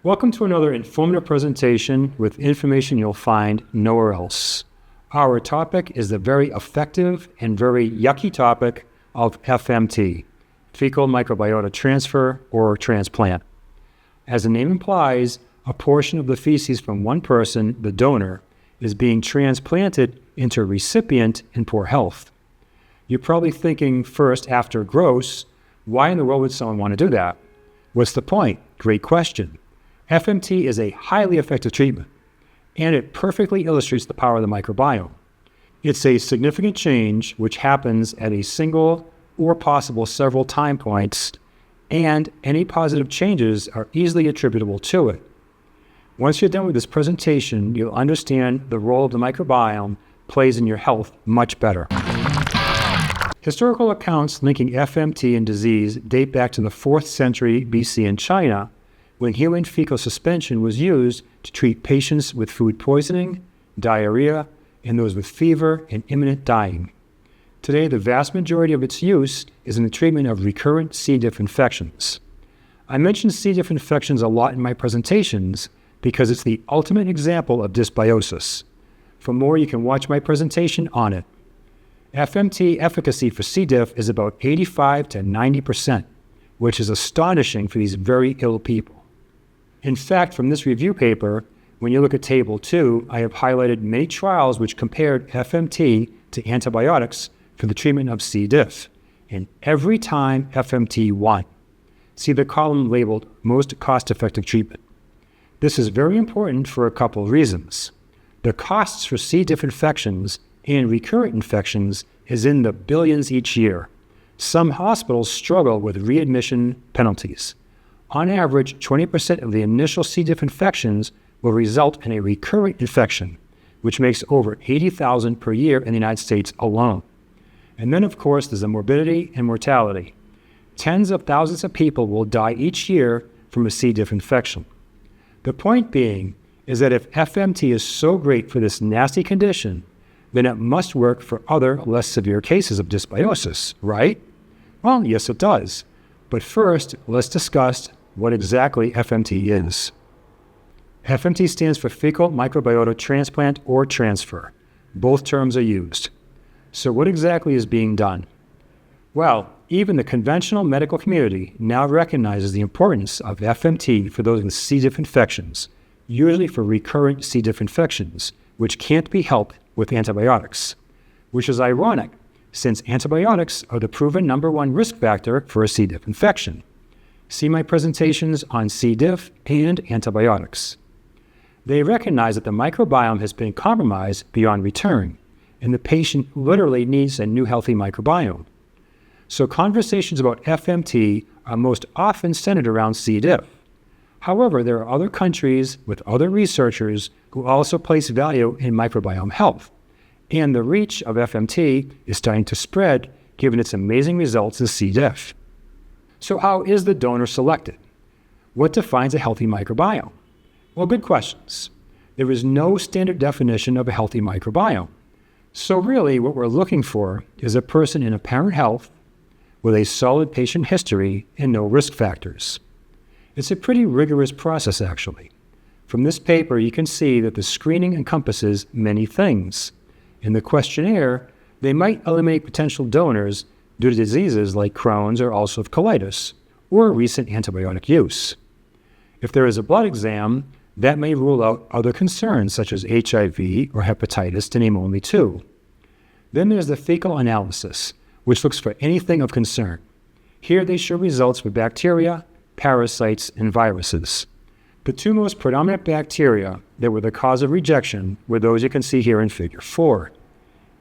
Welcome to another informative presentation with information you'll find nowhere else. Our topic is the very effective and very yucky topic of FMT, fecal microbiota transfer or transplant. As the name implies, a portion of the feces from one person, the donor, is being transplanted into a recipient in poor health. You're probably thinking first, after gross, why in the world would someone want to do that? What's the point? Great question. FMT is a highly effective treatment, and it perfectly illustrates the power of the microbiome. It's a significant change which happens at a single or possible several time points, and any positive changes are easily attributable to it. Once you're done with this presentation, you'll understand the role the microbiome plays in your health much better. Historical accounts linking FMT and disease date back to the 4th century BC in China, when human fecal suspension was used to treat patients with food poisoning, diarrhea, and those with fever and imminent dying. Today, the vast majority of its use is in the treatment of recurrent C. diff infections. I mention C. diff infections a lot in my presentations because it's the ultimate example of dysbiosis. For more, you can watch my presentation on it. FMT efficacy for C. diff is about 85 to 90%, which is astonishing for these very ill people. In fact, from this review paper, when you look at Table 2, I have highlighted many trials which compared FMT to antibiotics for the treatment of C. diff, and every time FMT won. See the column labeled Most Cost-Effective Treatment. This is very important for a couple of reasons. The costs for C. diff infections and recurrent infections is in the billions each year. Some hospitals struggle with readmission penalties. On average, 20% of the initial C. diff infections will result in a recurrent infection, which makes over $80,000 per year in the United States alone. And then, of course, there's the morbidity and mortality. Tens of thousands of people will die each year from a C. diff infection. The point being is that if FMT is so great for this nasty condition, then it must work for other less severe cases of dysbiosis, right? Well, yes, it does. But first, let's discuss what exactly FMT is. FMT stands for fecal microbiota transplant or transfer. Both terms are used. So what exactly is being done? Well, even the conventional medical community now recognizes the importance of FMT for those with C. diff infections, usually for recurrent C. diff infections, which can't be helped with antibiotics, which is ironic since antibiotics are the proven #1 risk factor for a C. diff infection. See my presentations on C. diff and antibiotics. They recognize that the microbiome has been compromised beyond return, and the patient literally needs a new healthy microbiome. So conversations about FMT are most often centered around C. diff. However, there are other countries with other researchers who also place value in microbiome health, and the reach of FMT is starting to spread given its amazing results in C. diff. So how is the donor selected? What defines a healthy microbiome? Well, good questions. There is no standard definition of a healthy microbiome. So really what we're looking for is a person in apparent health with a solid patient history and no risk factors. It's a pretty rigorous process, actually. From this paper, you can see that the screening encompasses many things. In the questionnaire, they might eliminate potential donors due to diseases like Crohn's or ulcerative colitis, or recent antibiotic use. If there is a blood exam, that may rule out other concerns such as HIV or hepatitis, to name only two. Then there's the fecal analysis, which looks for anything of concern. Here they show results for bacteria, parasites, and viruses. The two most predominant bacteria that were the cause of rejection were those you can see here in Figure 4.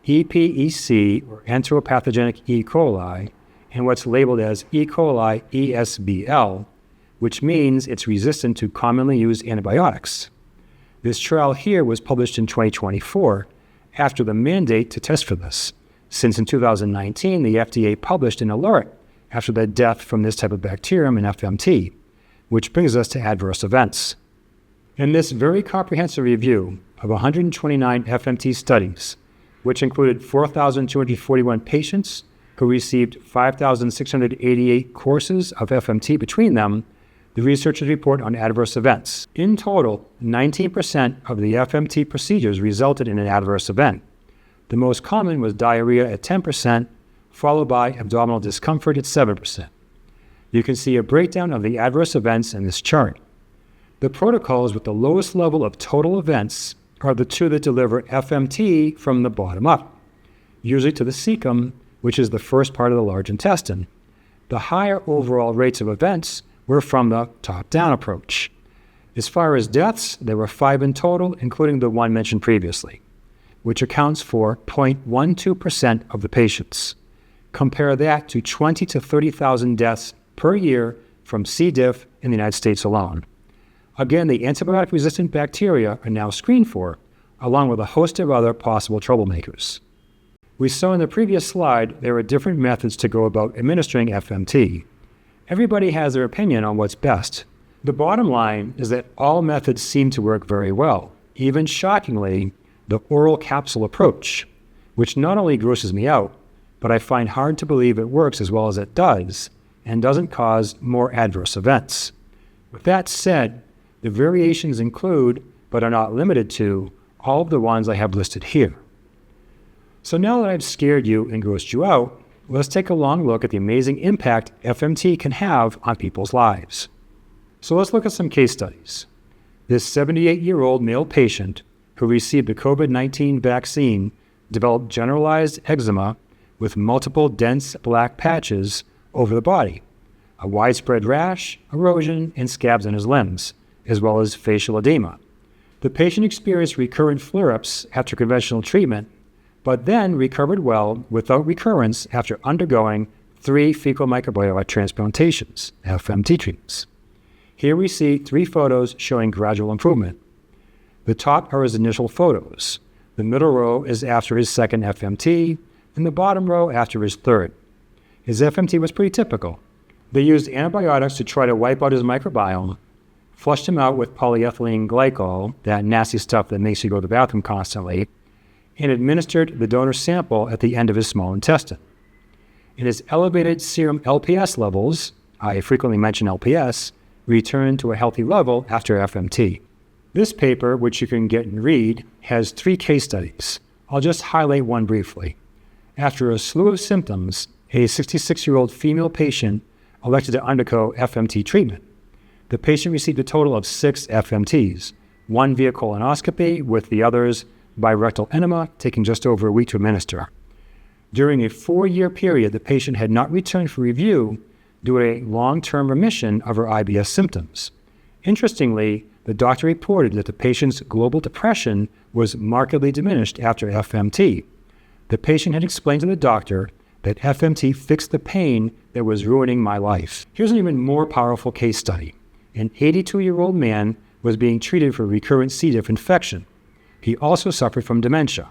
EPEC, or enteropathogenic E. coli, and what's labeled as E. coli ESBL, which means it's resistant to commonly used antibiotics. This trial here was published in 2024 after the mandate to test for this, since in 2019 the FDA published an alert after the death from this type of bacterium in FMT, which brings us to adverse events. In this very comprehensive review of 129 FMT studies, which included 4,241 patients who received 5,688 courses of FMT between them, the researchers report on adverse events. In total, 19% of the FMT procedures resulted in an adverse event. The most common was diarrhea at 10%, followed by abdominal discomfort at 7%. You can see a breakdown of the adverse events in this chart. The protocols with the lowest level of total events are the two that deliver FMT from the bottom up, usually to the cecum, which is the first part of the large intestine. The higher overall rates of events were from the top-down approach. As far as deaths, there were 5 in total, including the one mentioned previously, which accounts for 0.12% of the patients. Compare that to 20 to 30,000 deaths per year from C. diff in the United States alone. Again, the antibiotic-resistant bacteria are now screened for, along with a host of other possible troublemakers. We saw in the previous slide there are different methods to go about administering FMT. Everybody has their opinion on what's best. The bottom line is that all methods seem to work very well, even shockingly, the oral capsule approach, which not only grosses me out, but I find hard to believe it works as well as it does and doesn't cause more adverse events. With that said, the variations include, but are not limited to, all of the ones I have listed here. So now that I've scared you and grossed you out, let's take a long look at the amazing impact FMT can have on people's lives. So let's look at some case studies. This 78-year-old male patient who received the COVID-19 vaccine developed generalized eczema with multiple dense black patches over the body, a widespread rash, erosion, and scabs on his limbs, as well as facial edema. The patient experienced recurrent flare-ups after conventional treatment, but then recovered well without recurrence after undergoing 3 fecal microbiota transplantations, FMT treatments. Here we see 3 photos showing gradual improvement. The top are his initial photos. The middle row is after his second FMT, and the bottom row after his third. His FMT was pretty typical. They used antibiotics to try to wipe out his microbiome, flushed him out with polyethylene glycol, that nasty stuff that makes you go to the bathroom constantly, and administered the donor sample at the end of his small intestine. And his elevated serum LPS levels, I frequently mention LPS, returned to a healthy level after FMT. This paper, which you can get and read, has 3 case studies. I'll just highlight one briefly. After a slew of symptoms, a 66-year-old female patient elected to undergo FMT treatment. The patient received a total of 6 FMTs, 1 via colonoscopy, with the others by rectal enema, taking just over a week to administer. During a 4-year period, the patient had not returned for review due to a long-term remission of her IBS symptoms. Interestingly, the doctor reported that the patient's global depression was markedly diminished after FMT. The patient had explained to the doctor that FMT fixed the pain that was ruining my life. Here's an even more powerful case study. An 82-year-old man was being treated for recurrent C. diff infection. He also suffered from dementia.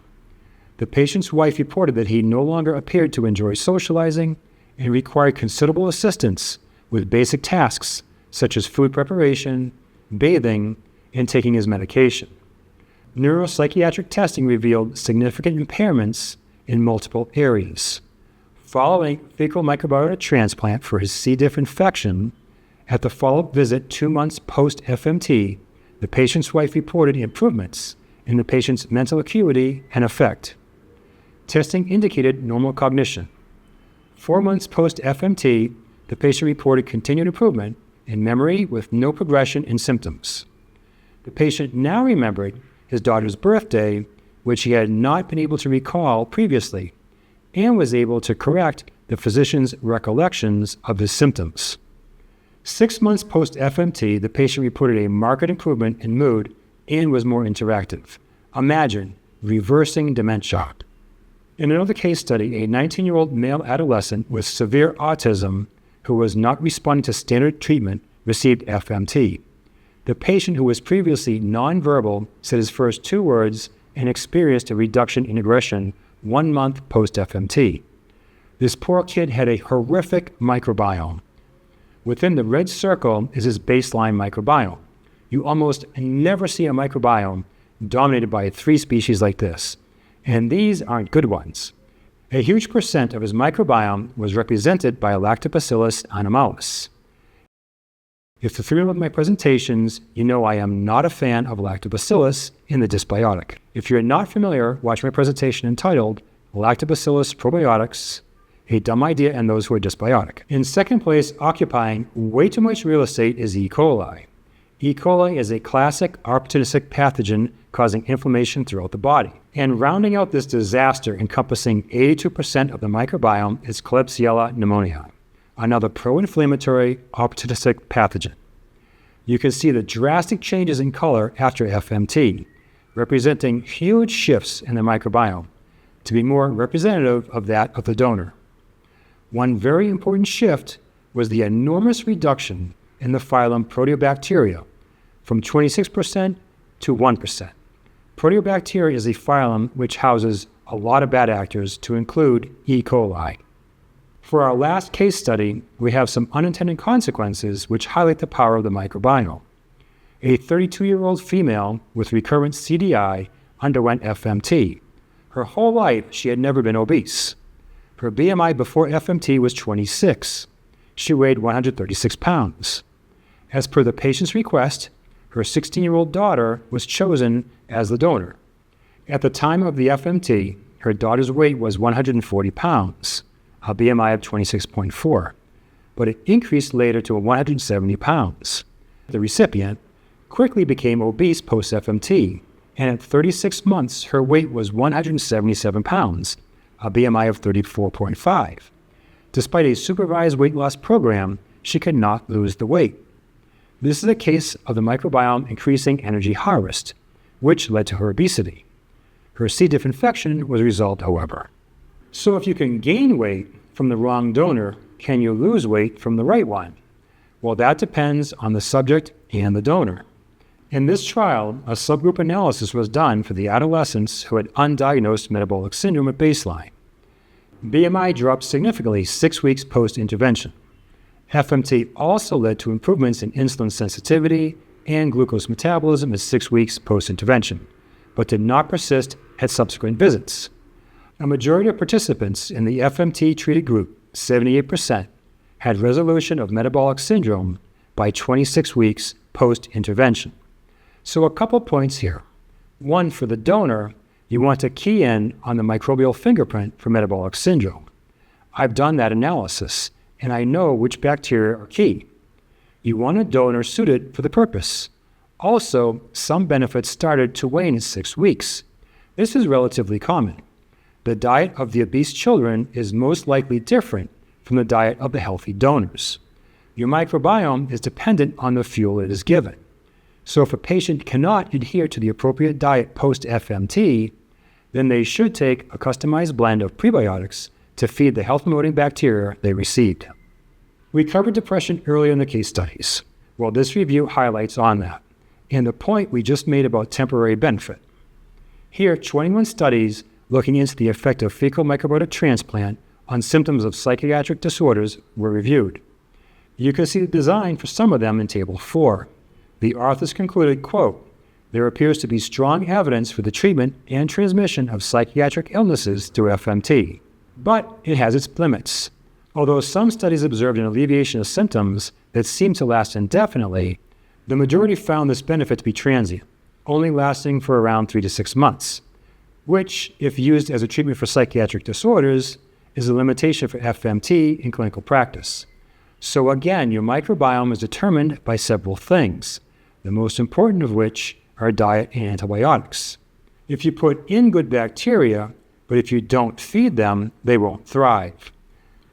The patient's wife reported that he no longer appeared to enjoy socializing and required considerable assistance with basic tasks such as food preparation, bathing, and taking his medication. Neuropsychiatric testing revealed significant impairments in multiple areas. Following fecal microbiota transplant for his C. diff infection, at the follow-up visit 2 months post-FMT, the patient's wife reported improvements in the patient's mental acuity and affect. Testing indicated normal cognition. 4 months post-FMT, the patient reported continued improvement in memory with no progression in symptoms. The patient now remembered his daughter's birthday, which he had not been able to recall previously, and was able to correct the physician's recollections of his symptoms. 6 months post-FMT, the patient reported a marked improvement in mood and was more interactive. Imagine reversing dementia. In another case study, a 19-year-old male adolescent with severe autism who was not responding to standard treatment received FMT. The patient, who was previously nonverbal, said his first 2 words and experienced a reduction in aggression 1 month post-FMT. This poor kid had a horrific microbiome. Within the red circle is his baseline microbiome. You almost never see a microbiome dominated by 3 species like this, and these aren't good ones. A huge percent of his microbiome was represented by Lactobacillus animalis. If you're familiar with my presentations, you know I am not a fan of lactobacillus in the dysbiotic. If you're not familiar, watch my presentation entitled Lactobacillus Probiotics, a Dumb Idea in Those Who are Dysbiotic. In second place, occupying way too much real estate is E. coli. E. coli is a classic opportunistic pathogen causing inflammation throughout the body. And rounding out this disaster encompassing 82% of the microbiome is Klebsiella pneumoniae, another pro-inflammatory opportunistic pathogen. You can see the drastic changes in color after FMT, representing huge shifts in the microbiome to be more representative of that of the donor. One very important shift was the enormous reduction in the phylum Proteobacteria from 26% to 1%. Proteobacteria is a phylum which houses a lot of bad actors to include E. coli. For our last case study, we have some unintended consequences which highlight the power of the microbiome. A 32-year-old female with recurrent CDI underwent FMT. Her whole life, she had never been obese. Her BMI before FMT was 26. She weighed 136 pounds. As per the patient's request, her 16-year-old daughter was chosen as the donor. At the time of the FMT, her daughter's weight was 140 pounds, a BMI of 26.4, but it increased later to 170 pounds. The recipient quickly became obese post-FMT, and at 36 months, her weight was 177 pounds, a BMI of 34.5. Despite a supervised weight loss program, she could not lose the weight. This is a case of the microbiome increasing energy harvest, which led to her obesity. Her C. diff infection was a result, however. So if you can gain weight from the wrong donor, can you lose weight from the right one? Well, that depends on the subject and the donor. In this trial, a subgroup analysis was done for the adolescents who had undiagnosed metabolic syndrome at baseline. BMI dropped significantly 6 weeks post-intervention. FMT also led to improvements in insulin sensitivity and glucose metabolism at 6 weeks post-intervention, but did not persist at subsequent visits. A majority of participants in the FMT-treated group, 78%, had resolution of metabolic syndrome by 26 weeks post-intervention. So a couple points here. One, for the donor, you want to key in on the microbial fingerprint for metabolic syndrome. I've done that analysis, and I know which bacteria are key. You want a donor suited for the purpose. Also, some benefits started to wane in 6 weeks. This is relatively common. The diet of the obese children is most likely different from the diet of the healthy donors. Your microbiome is dependent on the fuel it is given. So if a patient cannot adhere to the appropriate diet post-FMT, then they should take a customized blend of prebiotics to feed the health-promoting bacteria they received. We covered depression earlier in the case studies. Well, this review highlights on that, and the point we just made about temporary benefit. Here, 21 studies looking into the effect of fecal microbiota transplant on symptoms of psychiatric disorders were reviewed. You can see the design for some of them in Table 4. The authors concluded, quote, "There appears to be strong evidence for the treatment and transmission of psychiatric illnesses through FMT, but it has its limits. Although some studies observed an alleviation of symptoms that seemed to last indefinitely, the majority found this benefit to be transient, only lasting for around 3 to 6 months, which, if used as a treatment for psychiatric disorders, is a limitation for FMT in clinical practice. So again, your microbiome is determined by several things, the most important of which are diet and antibiotics. If you put in good bacteria, but if you don't feed them, they won't thrive.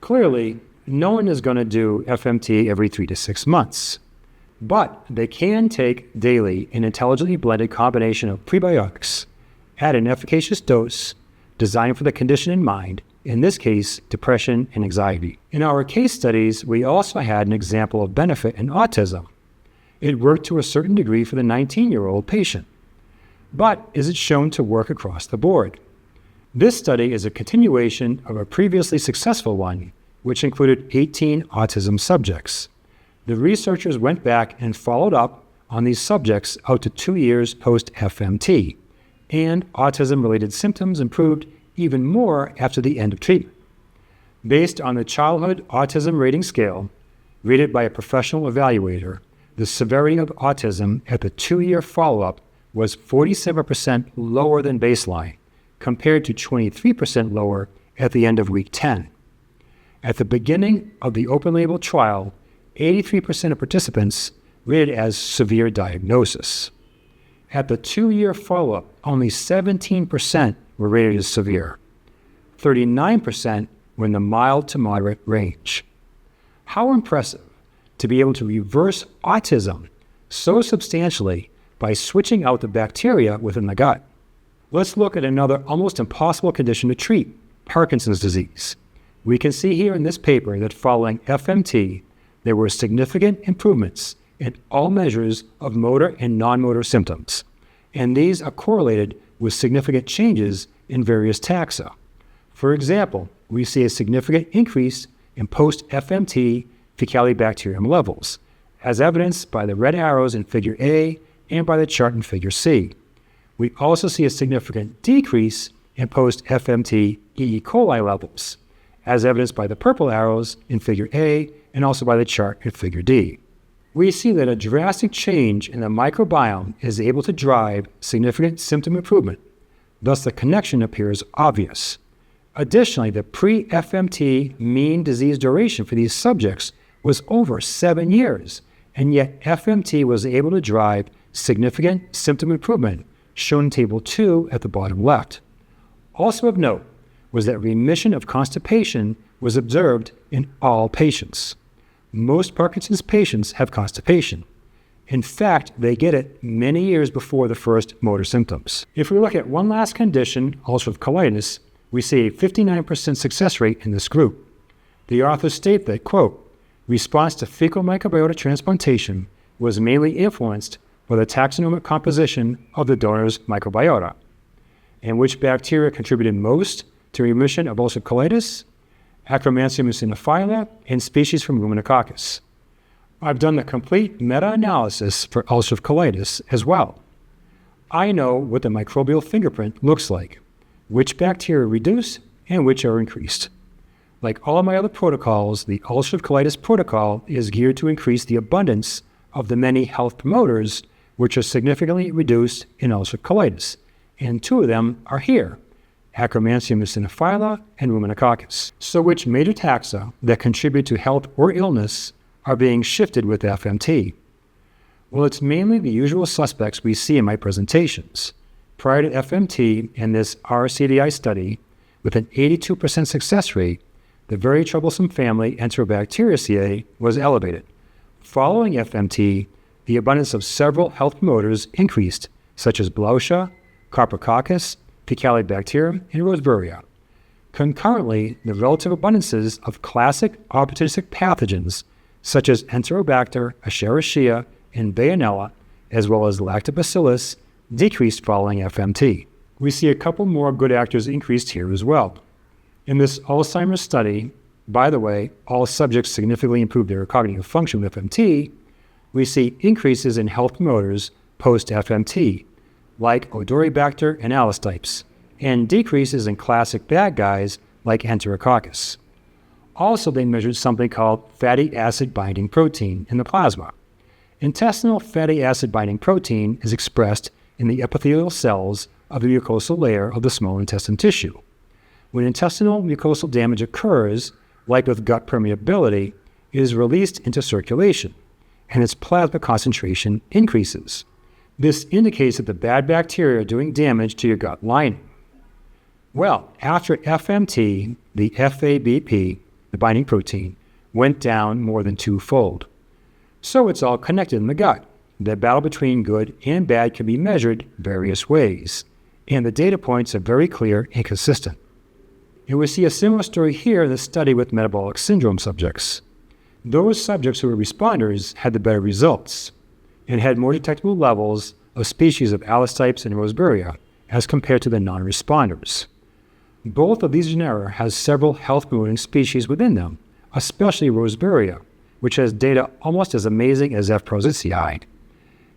Clearly, no one is going to do FMT every 3 to 6 months, but they can take daily an intelligently blended combination of prebiotics at an efficacious dose designed for the condition in mind, in this case, depression and anxiety. In our case studies, we also had an example of benefit in autism. It worked to a certain degree for the 19-year-old patient, but is it shown to work across the board? This study is a continuation of a previously successful one, which included 18 autism subjects. The researchers went back and followed up on these subjects out to 2 years post-FMT, and autism-related symptoms improved even more after the end of treatment. Based on the Childhood Autism Rating Scale, rated by a professional evaluator, the severity of autism at the 2-year follow-up was 47% lower than baseline, compared to 23% lower at the end of week 10. At the beginning of the open-label trial, 83% of participants rated as severe diagnosis. At the 2-year follow-up, only 17% were rated as severe. 39% were in the mild to moderate range. How impressive to be able to reverse autism so substantially by switching out the bacteria within the gut. Let's look at another almost impossible condition to treat, Parkinson's disease. We can see here in this paper that following FMT, there were significant improvements in all measures of motor and non-motor symptoms, and these are correlated with significant changes in various taxa. For example, we see a significant increase in post-FMT Faecalibacterium levels, as evidenced by the red arrows in Figure A and by the chart in Figure C. We also see a significant decrease in post-FMT E. coli levels, as evidenced by the purple arrows in Figure A and also by the chart in Figure D. We see that a drastic change in the microbiome is able to drive significant symptom improvement. Thus, the connection appears obvious. Additionally, the pre-FMT mean disease duration for these subjects was over 7 years, and yet FMT was able to drive significant symptom improvement, shown in Table 2 at the bottom left. Also of note was that remission of constipation was observed in all patients. Most Parkinson's patients have constipation. In fact, they get it many years before the first motor symptoms. If we look at one last condition, ulcerative colitis, we see a 59% success rate in this group. The authors state that, quote, response to fecal microbiota transplantation was mainly influenced by the taxonomic composition of the donor's microbiota, and which bacteria contributed most to remission of ulcerative colitis, Akkermansia muciniphila, and species from Ruminococcus. I've done the complete meta-analysis for ulcerative colitis as well. I know what the microbial fingerprint looks like, which bacteria reduce and which are increased. Like all of my other protocols, the ulcerative colitis protocol is geared to increase the abundance of the many health promoters which are significantly reduced in ulcerative colitis, and 2 of them are here, Akkermansia muciniphila and Ruminococcus. So which major taxa that contribute to health or illness are being shifted with FMT? Well, it's mainly the usual suspects we see in my presentations. Prior to FMT and this RCDI study, with an 82% success rate, the very troublesome family Enterobacteriaceae was elevated. Following FMT, the abundance of several health promoters increased, such as Blautia, Carpococcus, Faecalibacterium, and Roseburia. Concurrently, the relative abundances of classic opportunistic pathogens, such as Enterobacter, Escherichia, and Bayonella, as well as Lactobacillus, decreased following FMT. We see a couple more good actors increased here as well. In this Alzheimer's study, by the way, all subjects significantly improved their cognitive function with FMT. We see increases in health promoters post-FMT, like Odoribacter and Allostypes, and decreases in classic bad guys like Enterococcus. Also, they measured something called fatty acid binding protein in the plasma. Intestinal fatty acid binding protein is expressed in the epithelial cells of the mucosal layer of the small intestine tissue. When intestinal mucosal damage occurs, like with gut permeability, it is released into circulation, and its plasma concentration increases. This indicates that the bad bacteria are doing damage to your gut lining. Well, after FMT, the FABP, the binding protein, went down more than 2-fold. So it's all connected in the gut. The battle between good and bad can be measured various ways, and the data points are very clear and consistent. And we see a similar story here in the study with metabolic syndrome subjects. Those subjects who were responders had the better results and had more detectable levels of species of Allostypes and Roseburia as compared to the non-responders. Both of these genera has several health-promoting species within them, especially Roseburia, which has data almost as amazing as F. prosicii.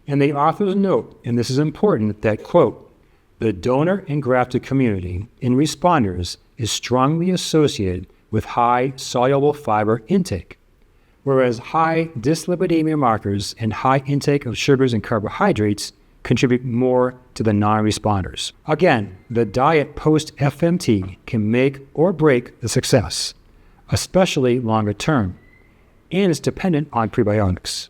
And the authors note, and this is important, that, quote, the donor and grafted community in responders is strongly associated with high soluble fiber intake. whereas high dyslipidemia markers and high intake of sugars and carbohydrates contribute more to the non-responders. Again, the diet post-FMT can make or break the success, especially longer term, and is dependent on prebiotics.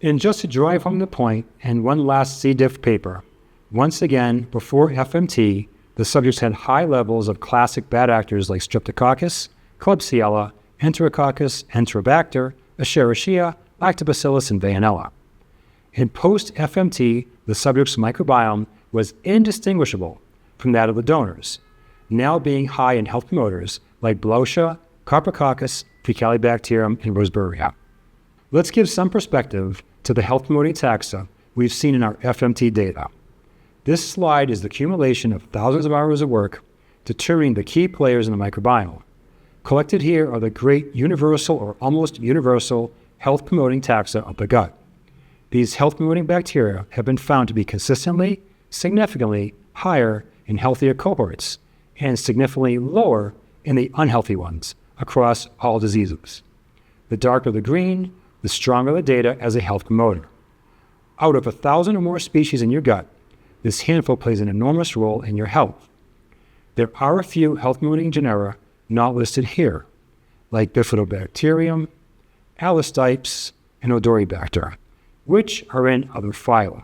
And just to drive home the point, and one last C. diff paper, once again, before FMT, the subjects had high levels of classic bad actors like Streptococcus, Klebsiella, Enterococcus, Enterobacter, Escherichia, Lactobacillus, and Veillonella. In post-FMT, the subject's microbiome was indistinguishable from that of the donors, now being high in health promoters like Bloeschia, Carpococcus, Faecalibacterium, and Roseburia. Let's give some perspective to the health-promoting taxa we've seen in our FMT data. This slide is the accumulation of thousands of hours of work determining the key players in the microbiome. Collected here are the great universal or almost universal health-promoting taxa of the gut. These health-promoting bacteria have been found to be consistently, significantly higher in healthier cohorts and significantly lower in the unhealthy ones across all diseases. The darker the green, the stronger the data as a health promoter. Out of 1,000 or more species in your gut, this handful plays an enormous role in your health. There are a few health-promoting genera not listed here, like Bifidobacterium, Allostipes, and Odoribacter, which are in other phyla.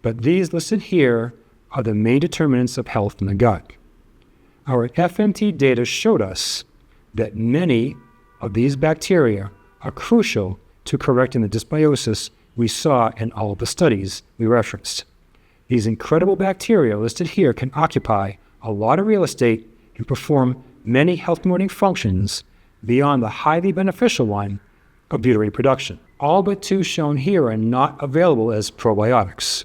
But these listed here are the main determinants of health in the gut. Our FMT data showed us that many of these bacteria are crucial to correcting the dysbiosis we saw in all of the studies we referenced. These incredible bacteria listed here can occupy a lot of real estate and perform many health-promoting functions beyond the highly beneficial one of butyrate production. All but 2 shown here are not available as probiotics.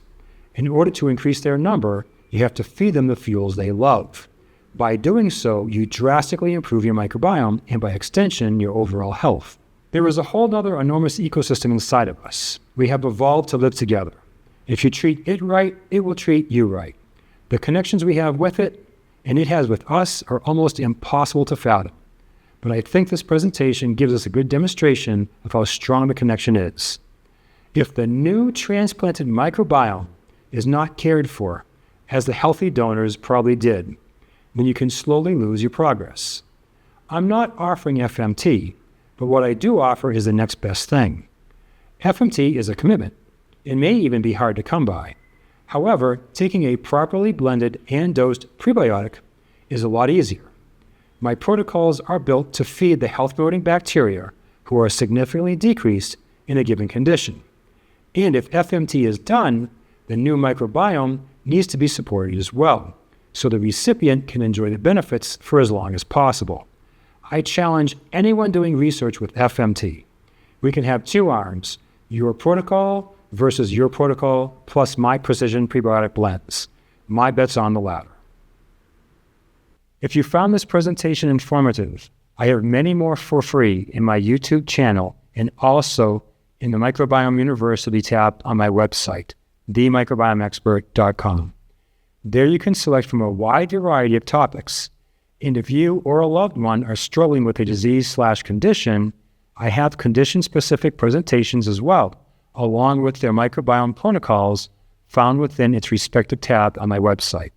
In order to increase their number, you have to feed them the fuels they love. By doing so, you drastically improve your microbiome and by extension, your overall health. There is a whole other enormous ecosystem inside of us. We have evolved to live together. If you treat it right, it will treat you right. The connections we have with it, and it has with us, are almost impossible to fathom. But I think this presentation gives us a good demonstration of how strong the connection is. If the new transplanted microbiome is not cared for, as the healthy donors probably did, then you can slowly lose your progress. I'm not offering FMT, but what I do offer is the next best thing. FMT is a commitment. It may even be hard to come by. However, taking a properly blended and dosed prebiotic is a lot easier. My protocols are built to feed the health-promoting bacteria who are significantly decreased in a given condition. And if FMT is done, the new microbiome needs to be supported as well, so the recipient can enjoy the benefits for as long as possible. I challenge anyone doing research with FMT. We can have 2 arms, your protocol versus your protocol plus my precision prebiotic blends. My bet's on the latter. If you found this presentation informative, I have many more for free in my YouTube channel and also in the Microbiome University tab on my website, themicrobiomeexpert.com. There you can select from a wide variety of topics. And if you or a loved one are struggling with a disease/condition, I have condition-specific presentations as well, along with their microbiome protocols found within its respective tab on my website.